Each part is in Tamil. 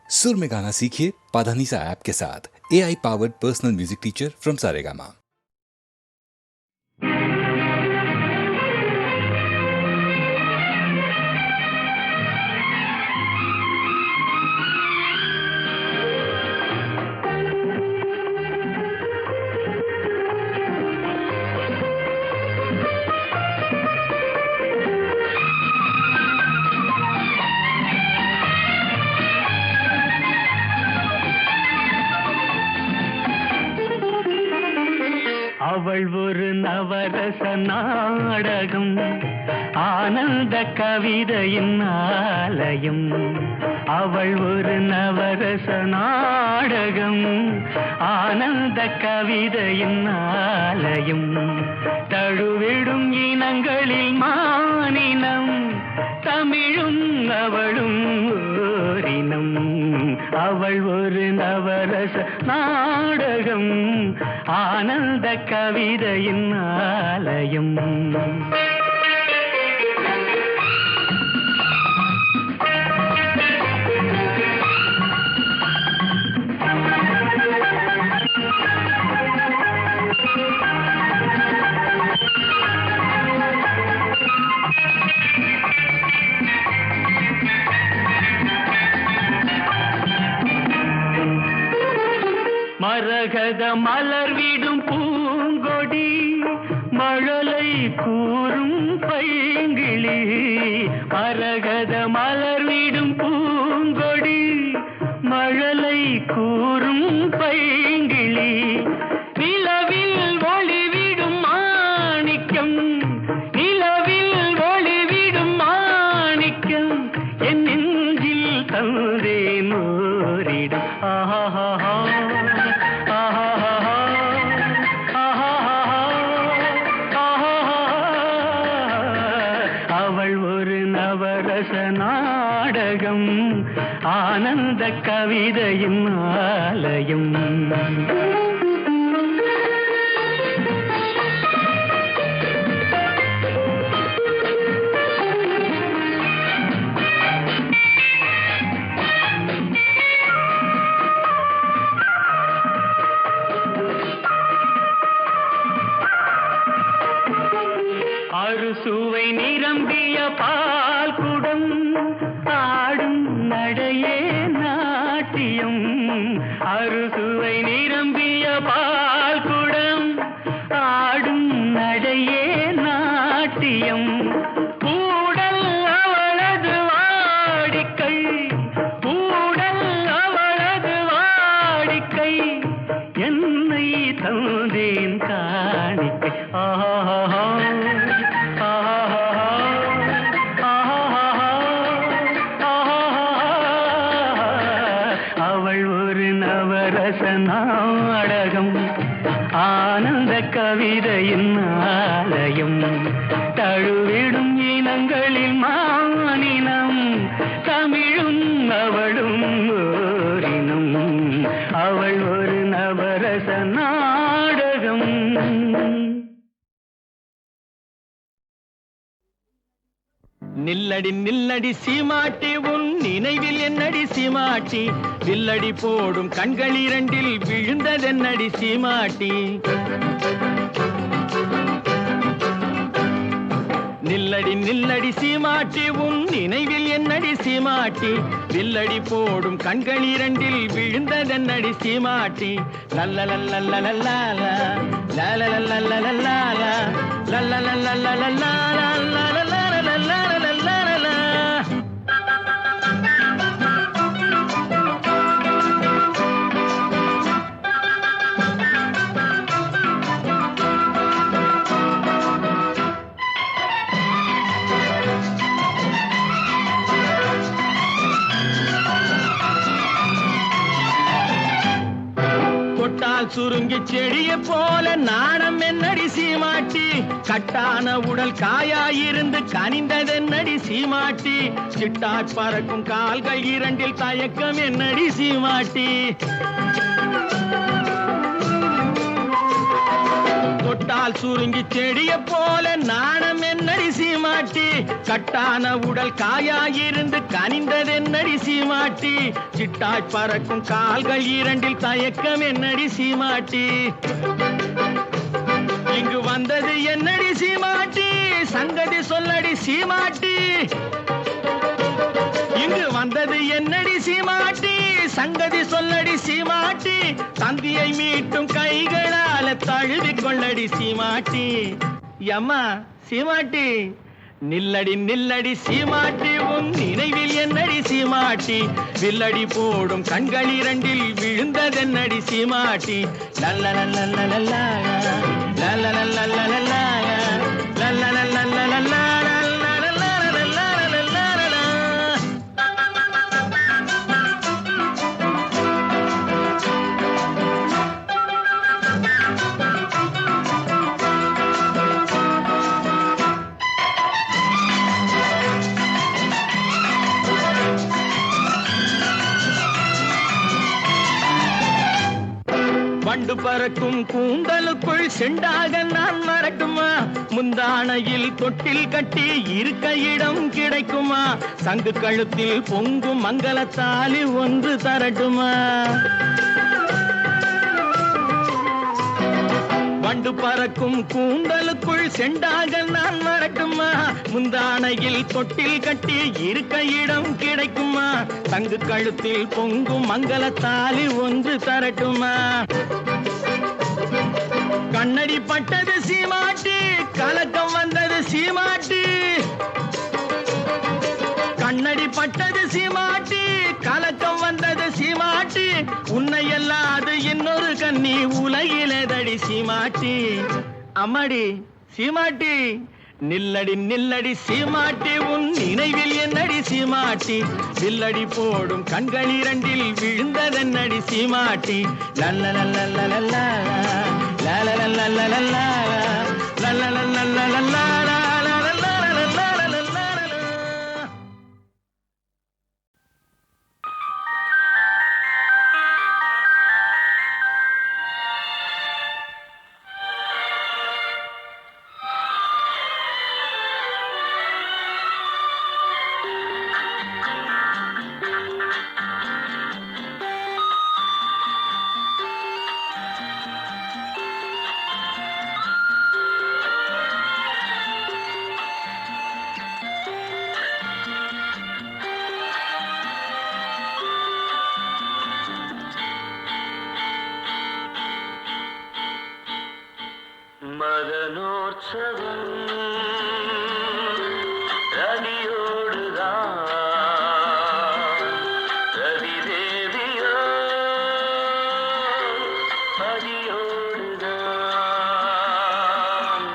सुर में गाना सीखिए पाधानीसा ऐप के साथ। AI powered personal music teacher from Saregama. அவள் ஒரு நவரச நாடகம், ஆனந்த கவிதையின் ஆலயம். அவள் ஒரு நவரச நாடகம், ஆனந்த கவிதையின் ஆலயம். தழுவிடும் இனங்களில் மானினம், தமிழும் அவளும் ஓரினம். அவள் ஒரு நவரச நாடகம், ஆனந்த கவிதையின் ஆலயம். மரகத மலர் விடும் பூங்கொடி, மழலை கூறும் பைங்கிளி. மரகத மலர் விடும் பூங்கொடி, மழலை கூறும் பைங்கிளி. நிலவில் ஒளிவிடும் மாணிக்கம், நிலவில் ஒளிவிடும் மாணிக்கம். என் நெஞ்சில் தந்தேன் ஓரிடம். ஆஹா நாடகம், ஆனந்த கவிதையின் ஆலயம். அறுசுவை நிரம்பிய பால் குடம், ஆடும் நடையே நாட்டியம். அறுசுவை நிரம்பிய பால் குடம், ஆடும் நடையே நாட்டியம். கூடல் அவளது வாடிக்கை, கூடல் அவளது வாடிக்கை. என்னை தந்தேன் காணிக்கை. ஆஹா நவரச நாடகம், ஆனந்த கவிதையின் ஆலயம். தழுவிடும் இனங்களில் மானினம், தமிழும் அவளும் ஓரினம். அவள் ஒரு நவரச நாடகம். நில்லடி நில்லடி சீமாட்டி, உன் நினைவில் என்னடி சீமாட்டி. வில்லடி போடும் கண்கள் இரண்டில் விழுந்ததென்னடி சீமாட்டி. நில்லடி நில்லடி சீமாட்டி, உன் நினைவில் என்னடி சீமாட்டி. வில்லடி போடும் கண்கள் இரண்டில் விழுந்ததென்னடி சீமாட்டி. லல்லலல்லல்லலல்லா, லல்லலல்லல்லல்லா, லல்லலல்லல்லல்லா. சுருங்கி செடிய போல நாணம் என்னடி சீமாட்டி. கட்டான உடல் காயாயிருந்து கனிந்ததென்னடி சீமாட்டி. சிட்டாட் பறக்கும் கால்கள் இரண்டில் தயக்கம் என்னடி சீமாட்டி. தொட்டால் சுருங்கி செடிய போல நாணம் என்னடி சீமாட்டி கட்டான உடல் காயாயிருந்து கனிந்தது என்னடி சீமாட்டி சிட்டாய் பறக்கும் கால்கள் இரண்டில் தயக்கம் என்னடி சீமாட்டி இங்கு வந்தது என்னடி சீமாட்டி சங்கதி சொல்லடி சீமாட்டி இங்கு வந்தது என்னடி சீமாட்டி சங்கதி சொல்லடி சீமாட்டி தந்தியை மீட்டும் கைகளால தழுவி கொள்ளடி சீமாட்டி யம்மா சீமாட்டி நில்லடி நில்லடி சீமாட்டி உன் நினைவில் என்னடி சீமாட்டி வில்லடி போடும் கண்கள் இரண்டில் விழுந்ததென்னடி சீமாட்டி லல்ல லல்ல லல்ல லல்ல லல்ல லல்ல லல்ல வண்டு பறக்கும் கூந்தலுக்குள் செண்டாக நான் மறக்குமா முந்தானையில் தொட்டில் கட்டி இருக்க இடம் கிடைக்குமா சங்கு கழுத்தில் பொங்கும் மங்களத்தாலி ஒன்று தரட்டுமா வண்டு பறக்கும் கூந்தலுக்குள் செண்டாக நான் மறக்குமா முந்தானையில் தொட்டில் கட்டி இருக்க இடம் கிடைக்குமா தங்கு கழுத்தில் பொங்கும் மங்களத்தாலி ஒன்று தரட்டுமா கண்ணடி பட்டது சீமாட்டி கலக்கம் வந்தது சீமாட்டி கண்ணடி பட்டது சீமாட்டி கலக்கம் வந்தது சீமாட்டி உன்னை அல்லாது இன்னொரு கண்ணி உலகிலேதடி சீமாட்டி அம்மாடி சீமாட்டி நில்லடி நில்லடி சீமாட்டி உன் நினைவில் என்னடி சீமாட்டி வில்லடி போடும் கண்கள் இரண்டில் விழுந்ததென்னடி சீமாட்டி லல்ல லல்ல லல்ல லல்ல லல்ல லல்ல மதனோற்சவம் ரதியோடுதான் ரதி தேவியோ பதியோடுதான்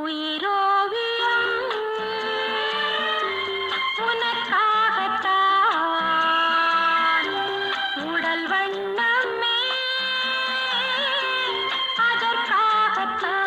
உயிரோவியம் உனக்காகத்தான் உடல் வண்ணமே அதற்காகத்தான்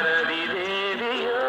ரதி தேவியோ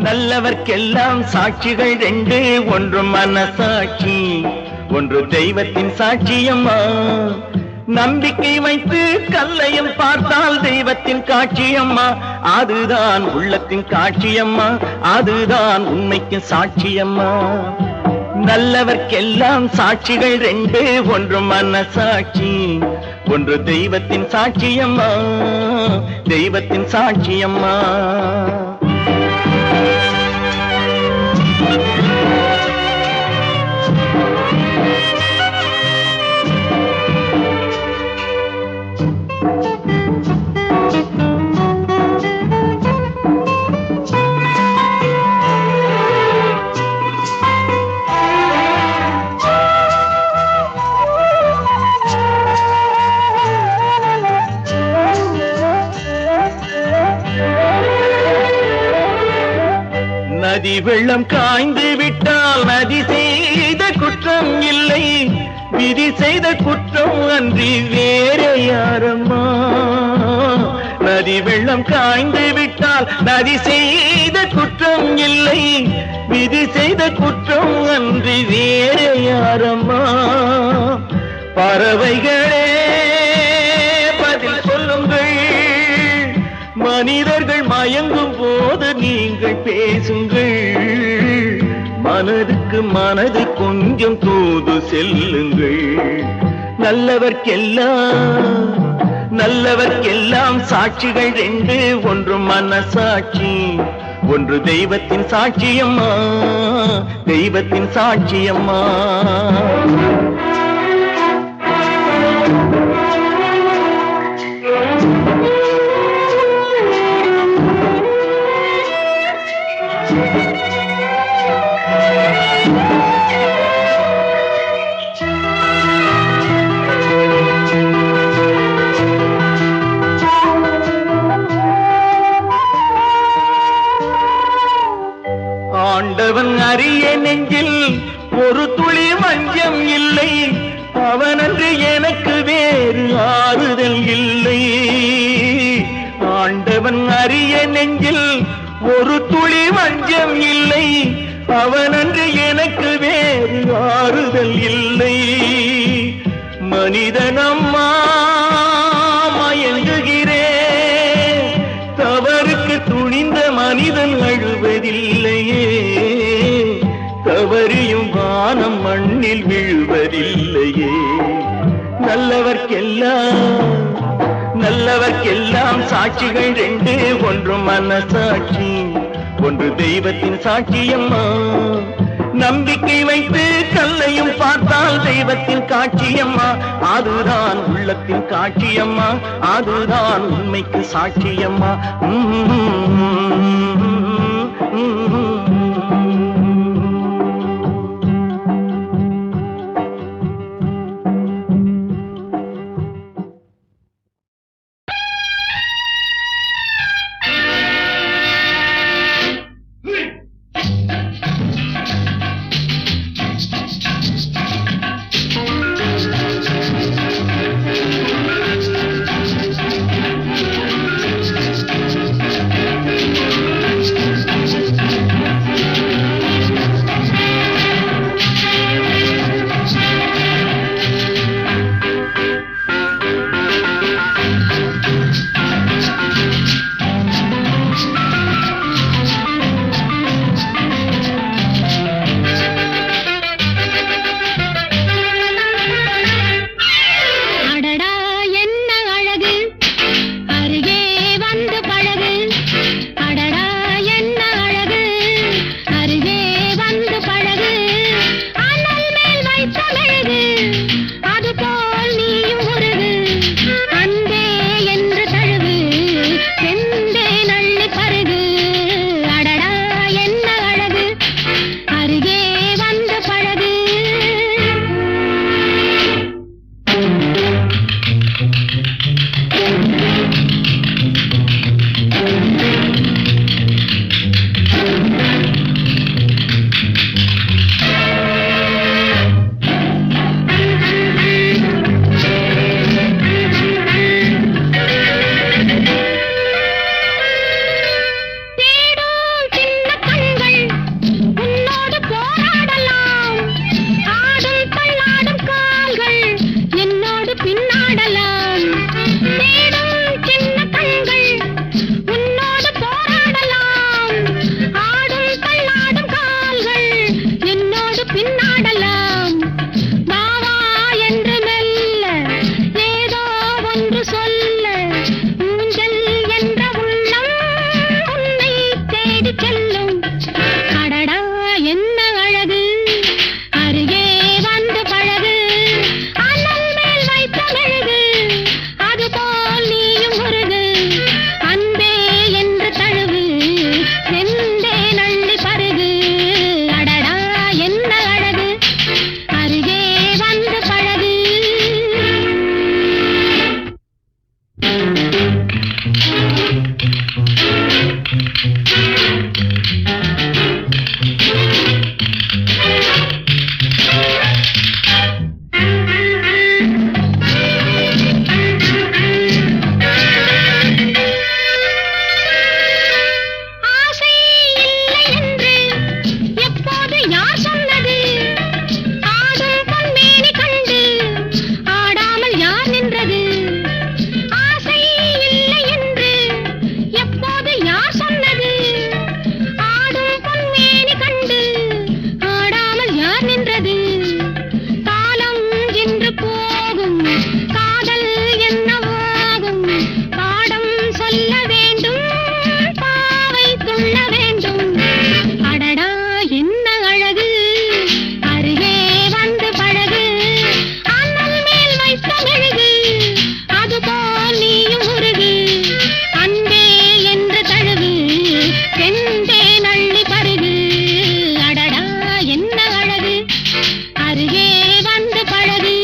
நல்லவர்க்கெல்லாம் சாட்சிகள் ரெண்டு, ஒன்று மனசாட்சி, ஒன்று தெய்வத்தின் சாட்சியம்மா. நம்பிக்கை வைத்து கல்லையும் பார்த்தால் தெய்வத்தின் காட்சியம்மா. அதுதான் உள்ளத்தின் காட்சியம்மா, அதுதான் உண்மைக்கு சாட்சியம்மா. நல்லவர்க்கெல்லாம் சாட்சிகள் ரெண்டு, ஒன்று மனசாட்சி, ஒன்று தெய்வத்தின் சாட்சியம்மா, தெய்வத்தின் சாட்சியம்மா. நதி வெள்ளம் காய்ந்து விட்டால் நதி செய்த குற்றம் இல்லை, விதி செய்த குற்றம் அன்றி வேறு யாரம்மா. நதி வெள்ளம் காய்ந்து விட்டால் நதி செய்த குற்றம் இல்லை, விதி செய்த குற்றம் அன்றி வேறு யாரம்மா. பறவைகளே பதில் சொல்லுங்கள், மனிதர்கள் மயங்கும் போது நீங்கள் பேசுங்கள். மனதுக்கு மனது கொஞ்சம் தூது செல்லுங்கள். நல்லவர்க்கெல்லாம் சாட்சிகள் ரெண்டு, ஒன்று மனசாட்சி, ஒன்று தெய்வத்தின் சாட்சியம்மா, தெய்வத்தின் சாட்சியம்மா. ஆண்டவன் அறிய நெஞ்சில் ஒரு துளி வஞ்சம் இல்லை, அவனன்று எனக்கு வேறு ஆறுதல் இல்லை. ஆண்டவன் அறிய நெஞ்சில் ஒரு துளி வஞ்சம் இல்லை, அவனன்று எனக்கு வேறு ஆறுதல் இல்லை. மனிதனம்மா மயங்குகிறேன், தவறுக்கு துணிந்த மனிதன் அழுவதில்லையே, தவறியும் வானம் மண்ணில் விழுவதில்லையே. நல்லவர்க்கெல்லாம் சாட்சிகள் ரெண்டு, ஒன்று மனசாட்சி, ஒன்று தெய்வத்தின் சாட்சியம்மா. நம்பிக்கை வைத்து கல்லையும் பார்த்தால் தெய்வத்தின் காட்சியம்மா, அதுதான் உள்ளத்தின் காட்சியம்மா, அதுதான் உண்மைக்கு சாட்சியம்மா. வேண்டும் பாவை துள்ள வேண்டும் அடடா என்ன அழகு அருகே வந்து பழகு அண்ணல் மேல் வைத்த மெழுகு அதுபோல் நீயும் உருகு அன்பே என்று தழுவு செந்தே நள்ளி பருகு அடடா என்ன அழகு அருகே வந்து பழகு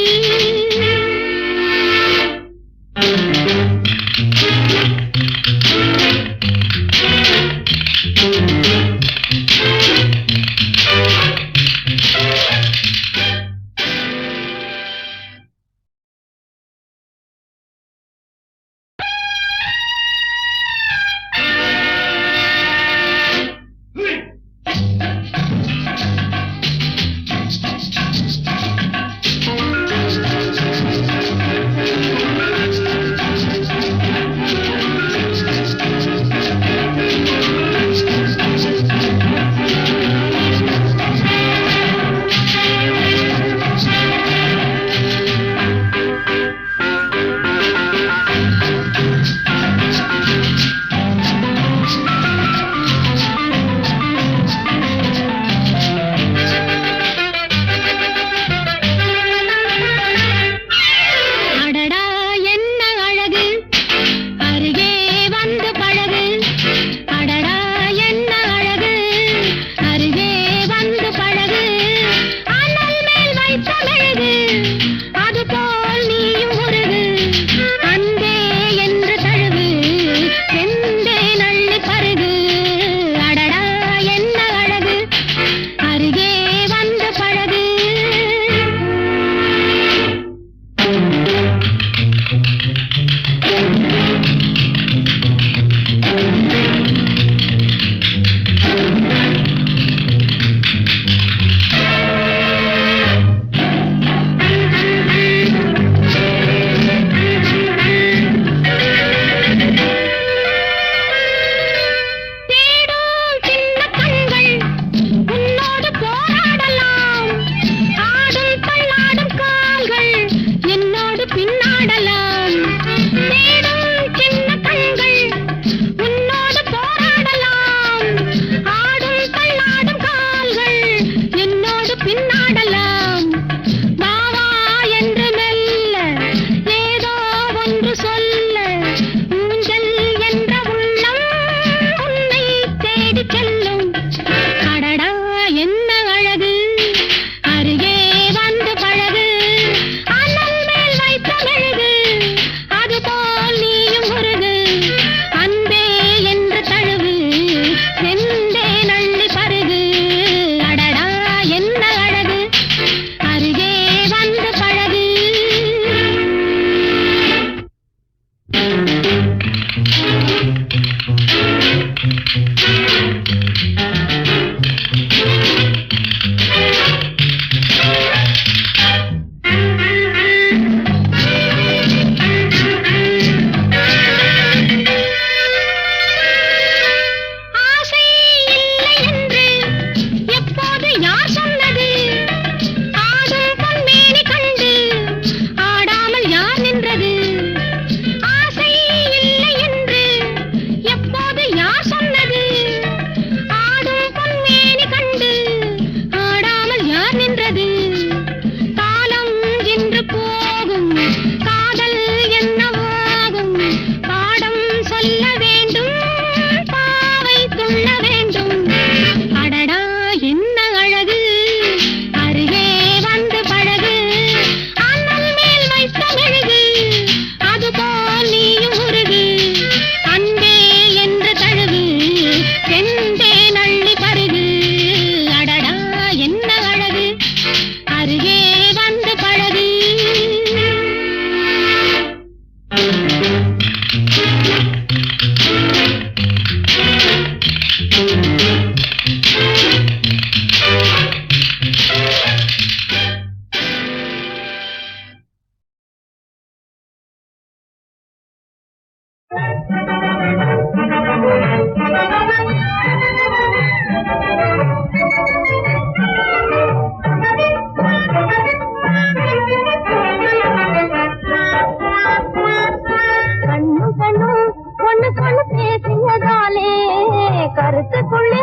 கருத்துக்குள்ளே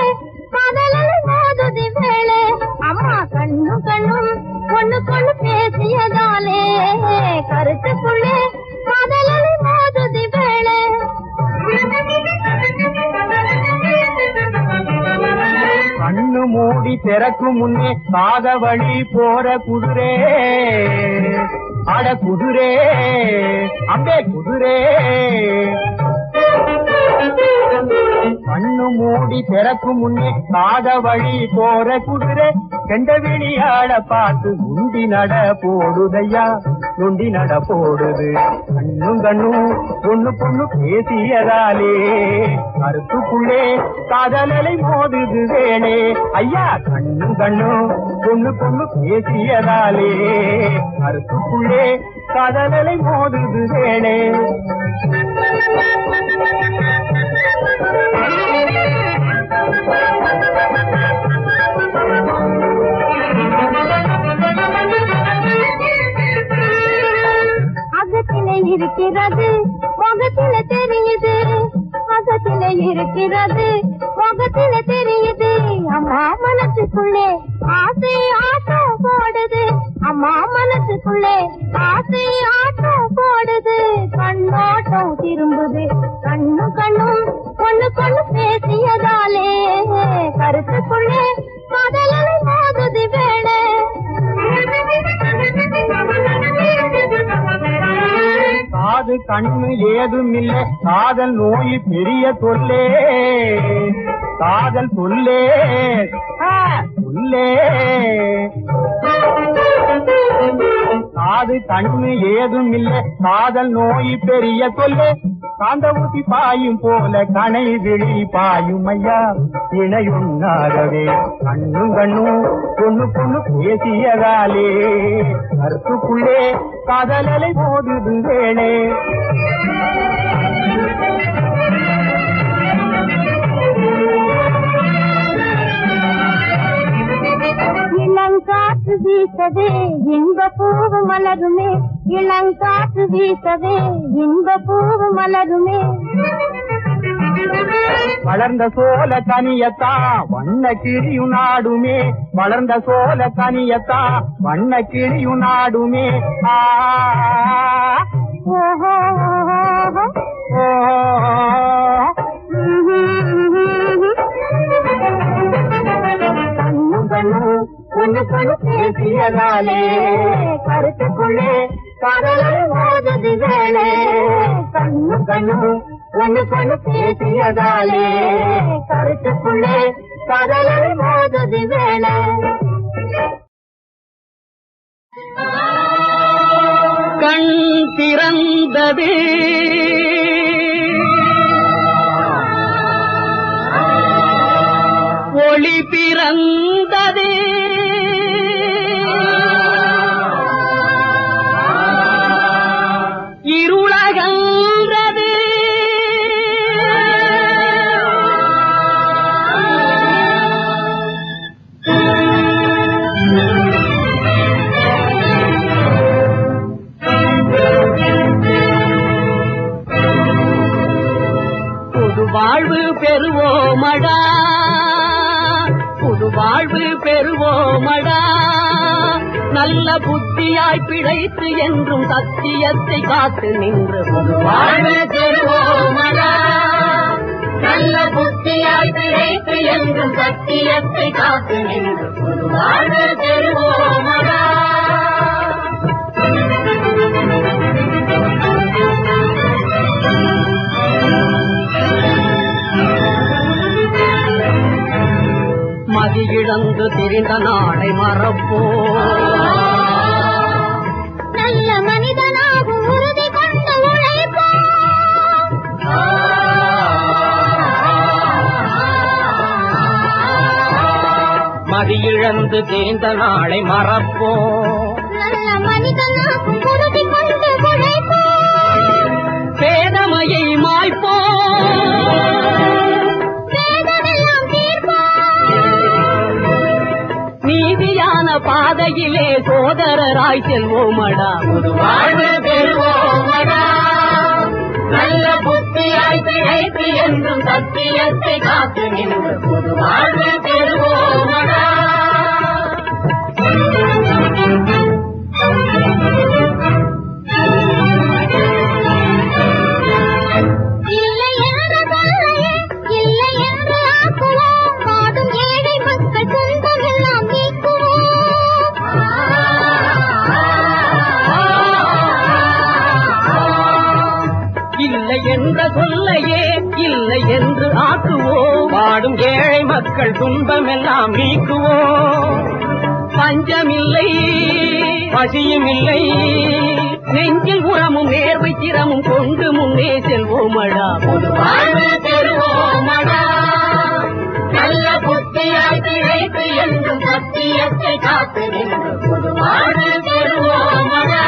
காதலலை மோதுதி வேளே அம்மா கண்ணும் கண்ணும் ஒண்ணுக்கொண்ணு பேசியதாலே கருத்துக்குள்ளே காதலலை மோதுதி வேளே கண்ணு மூடி திறக்கும் முன்னே பாத வழி போற குதிரே அட குதிரே அம்பே குதிரே கண்ணு மூடி திறக்கும் முன்னே பாத வழி போற குதிரை கெண்ட விழியாட பார்த்து நுண்டி நட போடுதையா நுண்டி நட போடுது கண்ணும் கண்ணும் பொண்ணு பொண்ணு பேசியதாலே கருத்துக்குள்ளே காதலலை மோதுது வேளே ஐயா கண்ணும் கண்ணும் பொண்ணு பொண்ணு பேசியதாலே கருத்துக்குள்ளே காதலலை மோதுது வேளே அகத்திலே இருக்கிறது முகத்தில தெரியுது அகத்தில இருக்கிறது முகத்தில தெரியுது அம்மா மனசுக்குள்ளே ஆசை ஆட்டம் போடுது அம்மா மனசுக்குள்ளே ஆசை ஆட்டம் போடுது கண்ணோட்டம் திரும்புது கண்ணு கண்ணும் பொண்ணு பொண்ணு பேசியதாலே கருத்துக்குள்ளே காதலலை மோதுது வேளே காது கண்ணு ஏதும் இல்ல காதல் நோய் பெரிய தொல்லே காதல் சொல்லே சொல்லே காது கண்ணு ஏதும் இல்ல காதல் நோய் பெரிய தொல்லே காந்த ஊசி பாயும் போல கனை விழி பாயும் ஐயா இணையுண்ணாகவே கண்ணும் கண்ணும் பொண்ணு பொண்ணு பேசியதாலே கருத்துக்குள்ளே காதலலை மோதுது வேளே இளங்காற்று வீசவே இன்ப பூவு மலருமே இளங்காற்று வீசவே இன்ப பூவு மலருமே வளர்ந்த சோல கனியத்தா வண்ண கிளியும் நாடுமே வளர்ந்த சோல கனியத்தா வண்ண கிளியும் நாடுமே ஓஹோ கண்ணு கண்ணு பொண்ணு பொண்ணு பேசியதாலே கருத்துக்குள்ளே காதலலை மோதுது வேளே கண்ணு கண்ணு பொண்ணு பொண்ணு பேசியதாலே கருத்துக்குள்ளே காதலலை மோதுது வேளே கண் திறந்தது ஒளி பிறந்தது இருளகன்றது புது வாழ்வு பெறுவோமடா புது வாழ்வு பெறுவோமடா நல்ல புத்தியாய் பிழைத்து என்றும் சத்தியத்தை காத்து நின்று புது வாழ்வு பெறுவோமடா நல்ல புத்தியாய் பிழைத்து என்றும் சத்தியத்தை காத்து நின்று புது வாழ்வு பெறுவோமடா மதி இழந்து திரிந்த நாளை மறப்போ நல்ல மனிதனாகும் உறுதி கொண்டு உழைப்போ மதி இழந்து திரிந்த நாளை மறப்போ நல்ல மனிதனாகும் உறுதி கொண்டு உழைப்போ பேதமையை மாய்ப்போ நீதியான பாதையிலே சோதரராய் செல்வோமடா புது வாழ்வு பெறுவோமடா நல்ல புத்தியாய் பிழைத்து என்றும் சத்திய சத்தியத்தை காத்து நின்று புது வாழ்வு பெறுவோமடா. இல்லை என்று சொல்லையே இல்லை என்று ஆக்குவோம் பாடும் ஏழை மக்கள் துன்பமெல்லாம் நீக்குவோம். இல்லை என்ற சொல்லையே இல்லை என்று ஆக்குவோம் பாடும் ஏழை மக்கள் துன்பமெல்லாம் நீக்குவோம். பஞ்சமில்லை பசியும் இல்லை நெஞ்சில் உரமும் நேர்வை திறமும் கொண்டு முன்னே செல்வோமடா. புது வாழ்வு பெறுவோமடா. நல்ல புத்தியாய் திளைத்து என்றும் சத்தியத்தை காத்து நின்று புது வாழ்வு பெறுவோமடா.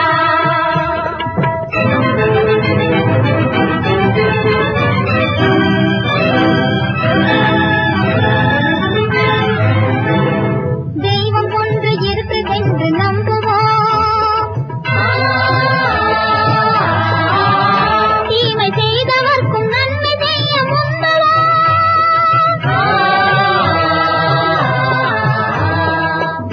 தெய்வம் ஒன்று இருக்குதென்று நம்புவோம். தீமை செய்தவர்க்கும் நன்மை செய்ய முந்துவோம்.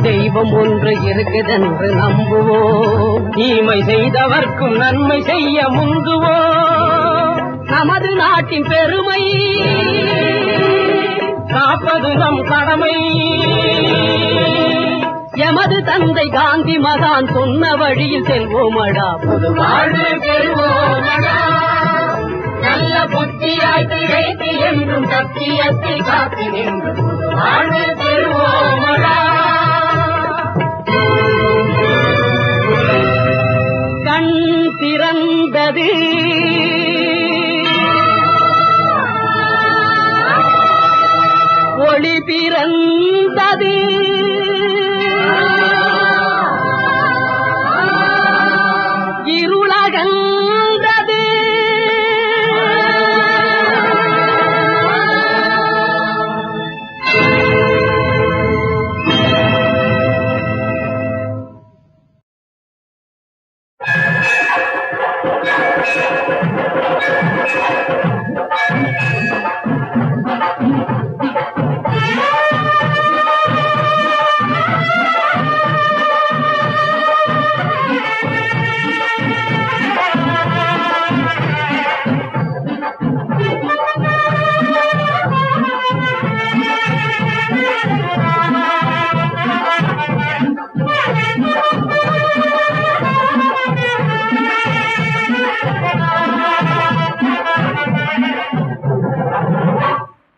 தெய்வம் ஒன்று இருக்குதென்று நம்புவோம். தீமை செய்தவர்க்கும் நன்மை செய்ய முந்துவோம். நமது நாட்டின் பெருமை காப்பது நம் கடமை. எமது தந்தை காந்தி மகான் சொன்ன வழியில் செல்வோமடா. புது வாழ்வு பெறுவோமடா. நல்ல புத்தியாய் திளைத்து என்றும் சத்தியத்தை காத்து நின்று புது வாழ்வு பெறுவோமடா. கண் திறந்தது ஒளி பிறந்தது இருளகந்தது.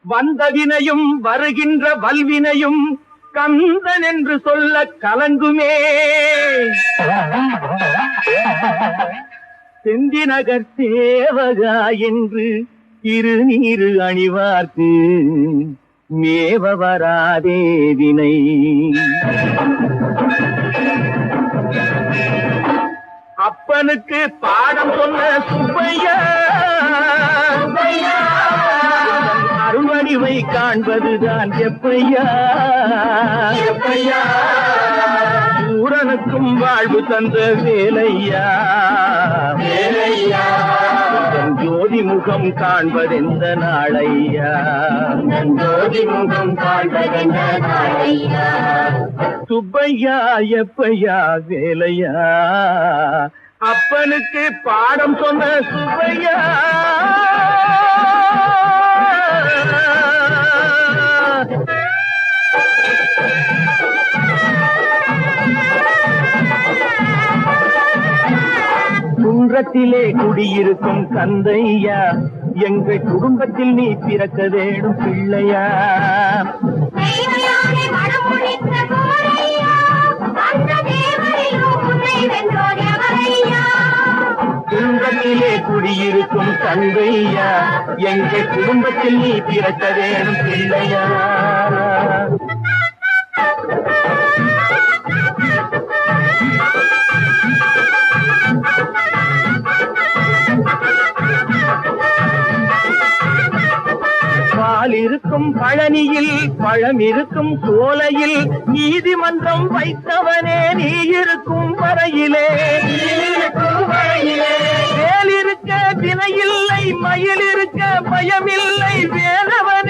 வந்த வினையும் வருகின்ற வல்வினையும் கந்தன் என்று சொல்ல கலங்குமே. செந்திநகர் சேவகா என்று திருநீரு அணிவார்க்கு மேவ வராதே வினை. அப்பனுக்கு பாடம் சொன்ன சுப்பையா அருள்வடிவை காண்பதுதான் எப்பையா எப்பையா. சூரனுக்கும் வாழ்வு தந்த வேலையா வேலையா. ஜோதி முகம் காண்பதெந்த நாளையா ஜோதி முகம் காண்பதெந்த நாளையா. சுப்பையா எப்பையா வேலையா. அப்பனுக்கு பாடம் சொன்ன சுப்பையா குன்றத்திலே குடியிருக்கும் கந்தையா எங்கள் குடும்பத்தில் நீ பிறக்க வேணும் பிள்ளையா. குன்றத்திலே குடியிருக்கும் தந்தையா எங்கள் குடும்பத்தில் நீ பிறக்க வேணும் பிள்ளையா. பால் இருக்கும் பழனியில் பழம் இருக்கும் சோலையில் நீதிமன்றம் வைத்தவனே நீ இருக்கும் வரையிலே வேல் இருக்க வினையில்லை மயில் இருக்க பயமில்லை வேலவனே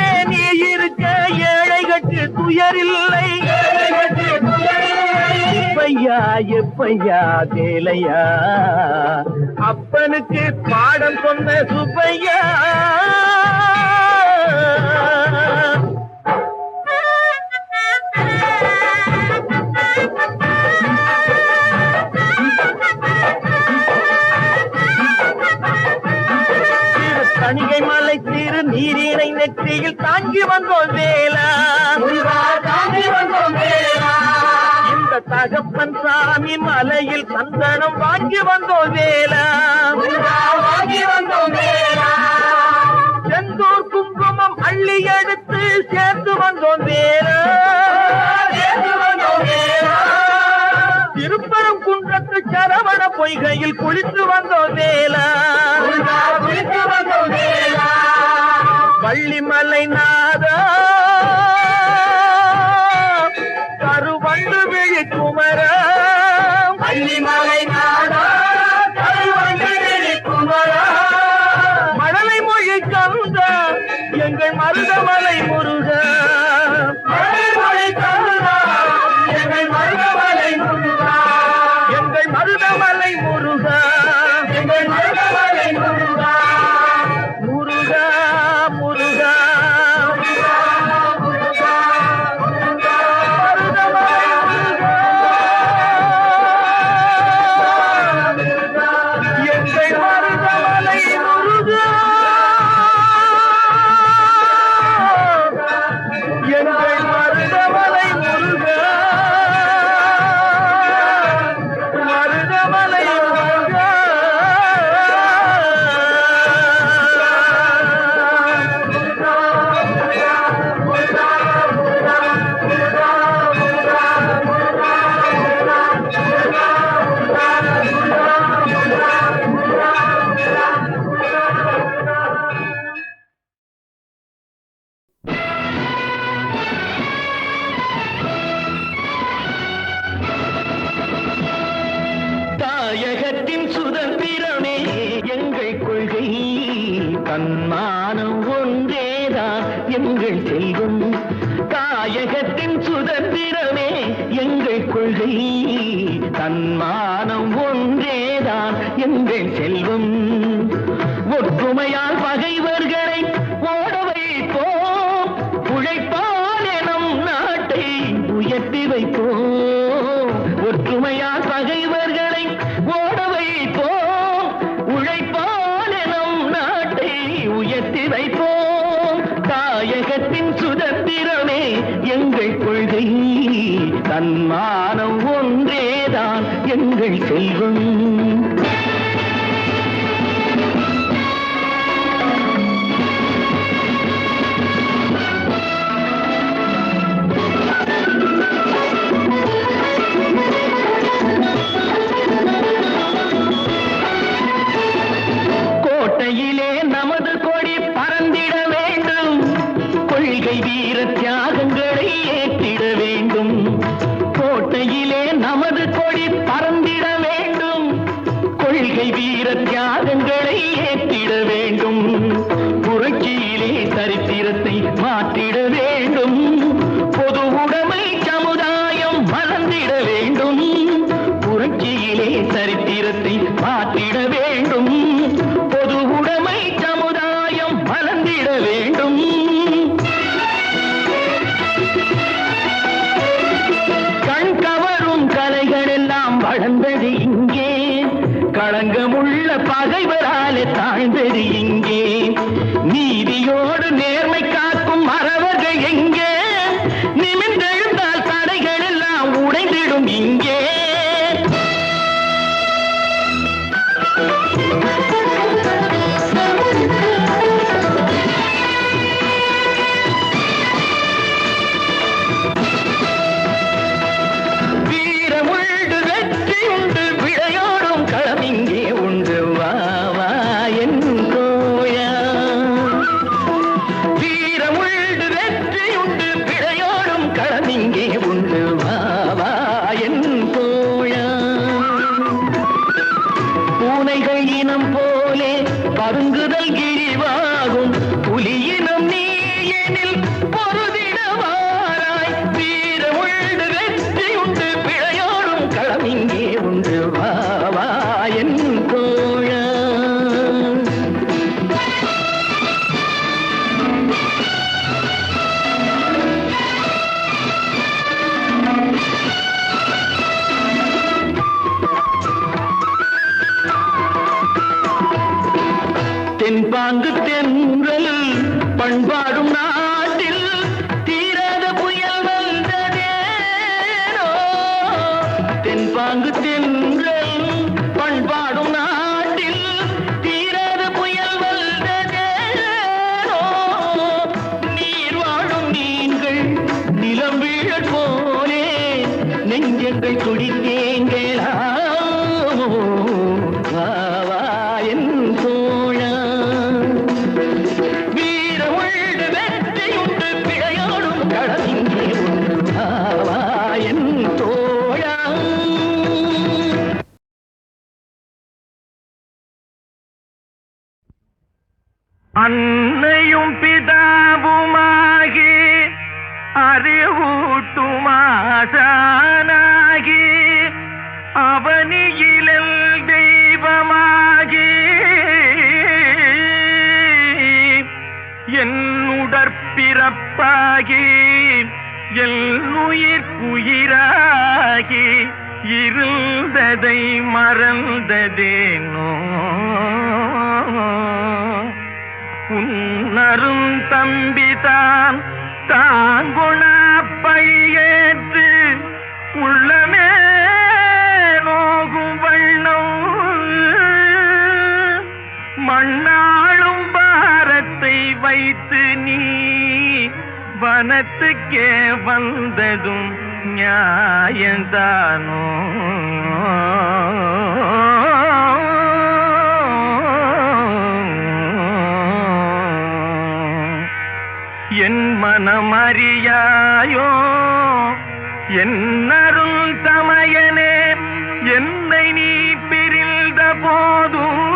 எப்பையா வேலையா அப்பனுக்கு பாடம் சொன்ன சுப்பையா தணிகை மலை சிறு நீரினை நெற்றியில் தாங்கி வந்தோம் வேலா தாங்கி வந்தோம் வேலா இந்த தகப்பன் சாமி மலையில் சந்தனம் வாங்கி வந்தோம் வேலா வாங்கி வந்தோம் வேலா செந்தூர் குங்குமம் அள்ளி எடுத்து சேர்த்து வந்தோம் வேலா சேர்த்து வந்தோம் வேலா திருப்பரம் குன்றத்து சரவண பொய்கையில் குளித்து வந்தோம் வேலா குளித்து வந்தோம் வேலா வள்ளிமலை நாதா கருவண்டு விழி குமரா வள்ளிமலை நாதா கருவண்டு விழி குமரா மழலை மொழி கந்த எங்கள் மருதமலை முருகா மழலை கந்த எங்கள் மருதமலை முருகா எங்கள் மருதமலை முருகா எங்கள் மருதமலை முருகா முருகா முருகா முருகா முருகா மருதமலை முருகா எங்கள் மருதமலை முருகா எங்கள் மருதமலை முருகா மருதமலை முருகா தாயகத்தின் சுதந்திரமே எங்கள் கொள்கை தன்மானம் ஒன்றேதான் எங்கள் செல்வம் தாயகத்தின் சுதந்திரமே எங்கள் கொள்கை தன்மானம் ஒன்றேதான் எங்கள் செல்வம் ஒற்றுமையால் பகைவர்களை ஓட வைப்போம் உழைப்பால் நம் நாட்டை உயர்த்தி வைப்போம் ஒற்றுமையால் பகைவர்களை ஓட வைப்போம் உழைப்பால் நம் நாட்டை உயர்த்தி வைப்போம் தாயகத்தின் சுதந்திரமே எங்கள் கொள்கை தன்மானம் ஒன்றேதான் எங்கள் செல்வம் கோட்டையிலே நமது கொடி பறந்திட வேண்டும் கொள்கை வீர தியாகங்களை ஏற்றிட வேண்டும் கோட்டையிலே நமது கொடி பறந்திட வேண்டும் கொள்கை வீர தியாகங்களை ஏற்றிட வேண்டும் புரட்சியிலே சரித்திரத்தை மாற்றிட வேண்டும் பொது உடைமை சமுதாயம் மலர்ந்திட வேண்டும் புரட்சியிலே சரித்திரத்தை மாற்றிட வேண்டும் பொது உடைமை சமுதாயம் மலர்ந்திட வேண்டும் கண் கவரும் கலைகள் எல்லாம் வளர்ந்தது இங்கே களங்கமுள்ள பகைவராலே தாழ்ந்தது இங்கே நீதியோடு நேர்மை காக்கும் மறவர்கள் எங்கே நிமிர்ந்தெழுந்தால் தடைகள் எல்லாம் உடைந்திடும் இங்கே வீரமுண்டு வெற்றி உண்டு விளையாடும் களம் இங்கே உண்டு வா வா என் தோயா வீரமுண்டு வெற்றி உண்டு விளையாடும் களம் இங்கே உண்டு வா வா என் தோயா பூனைகள் இனம் போலே பருங்குதல் கிழிவாகும் புலியினம் நீ எனில் பொருதிடவாராய் வீரமுண்டு வெற்றி உண்டு விளையாடும் களம் இங்கே பாங்கு தென்றல் பண்பாடும் நாட்டில் தீராத புயல் வந்ததேனோ நீர் வாழும் நீங்கள் நிலம் வீழல் போலே நெஞ்சங்கள் துடித்தேங்களா என் தோழா வீரமுள்ள வெற்றியுண்டு பிழையோடும் கடலிங்கே உண்டு என் தோழா அன்னையும் பிதாவுமாகி அறிவூட்டுமாசானாகி அவனியிலல் தெய்வமாகி என் உடற்பிறப்பாகி என் உயிர்க்குயிராகி இருந்ததை மறந்ததேனோ உன்னரும் தம்பிதான் தான் குணப்பையேற்று உள்ளமே நோகும் வண்ணம் மண்ணாளும் பாரத்தை வைத்து நீ வனத்துக்கே வந்ததும் நியாயந்தானோ என் மனமறியாயோ என் அருள் தமையனே என்னை நீ பிரிந்த போதும்